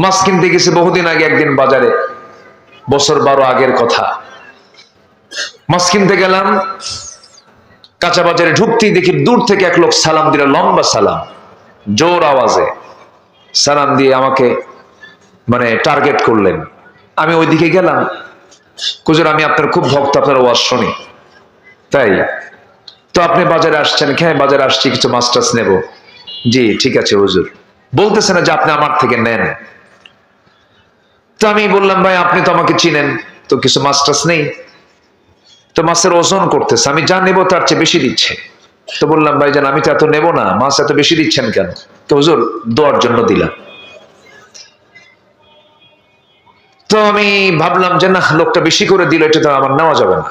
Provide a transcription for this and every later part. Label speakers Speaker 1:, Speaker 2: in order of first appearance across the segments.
Speaker 1: মাছ কিনতে গেছে বহুদিন আগে, একদিন বাজারে, বছর 12 আগের কথা। মাছ কিনতে গেলাম, কাঁচা বাজারে ঢুকতেই দেখি দূর থেকে এক লোক সালাম দিল, লম্বা সালাম, জোর আওয়াজে সালাম দিয়ে আমাকে মানে টার্গেট করলেন। আমি ওইদিকে গেলাম, হুজুর আমি আপনার খুব ভক্ত, আপনার ওয়াজ শুনি। তাই তো আপনি বাজারে আসছেন? হ্যাঁ বাজারে আসছি, কিছু মাছ টাছ নেবো। জি ঠিক আছে হুজুর। বলতেছে না যে আপনি আমার থেকে নেন। তো আমি বললাম ভাই আপনি তো আমাকে চিনেন, তো কিছু মাছ টাছ নেই? তো মাছের ওজন করতেছে, আমি যা নেবো তার চেয়ে বেশি দিচ্ছে। তো বললাম ভাই জান আমি তো এত নেবো না, মাছ এত বেশি দিচ্ছেন কেন? তো হুজুর দোয়ার জন্য দিলাম। তো আমি ভাবলাম যে না, লোকটা বেশি করে দিল, এটা তো আমার নেওয়া যাবে না,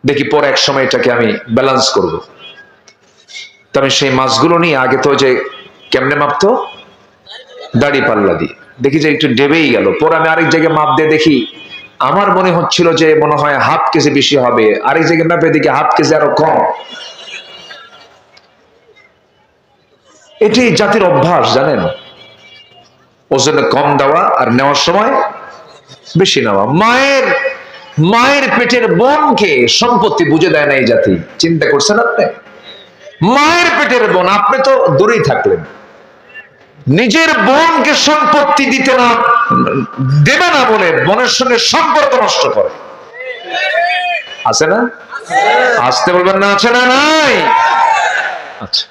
Speaker 1: দেখি পরে এক সময় এটাকে আমি ব্যালেন্স করব। তো আমি সেই মাছগুলো নিয়ে, আগে তো যে কেমনে মাপতো, দাড়ি পাল্লা দিয়ে, দেখি যে একটু ডেবেই গেল। পরে আমি আরেক জায়গায় মাপ দিয়ে দেখি, আমার মনে হচ্ছিল যে মনে হয় হাফ কেজি বেশি হবে, আরেক জায়গায় মাপে দেখি হাফ কেজি আরো কম। এটি জাতির অভ্যাস জানেন, ওজনে কম দেওয়া আর নেওয়ার সময় বেশি নেওয়া। মায়ের মায়ের পেটের বোনকে সম্পত্তি বুঝে দেয় না এই জাতি, চিন্তা করছেন আপনি? মায়ের পেটের বোন, আপনি তো দূরেই থাকলেন, নিজের বোনকে সম্পত্তি দিতে না, দেবে না বলে বোনের সঙ্গে সম্পর্ক নষ্ট করে। আছে না? আসতে বলবেন না, আছে না? নাই? আচ্ছা,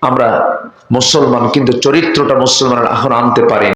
Speaker 1: আমরা মুসলমান কিন্তু চরিত্রটা মুসলমানের এখন আনতে পারি।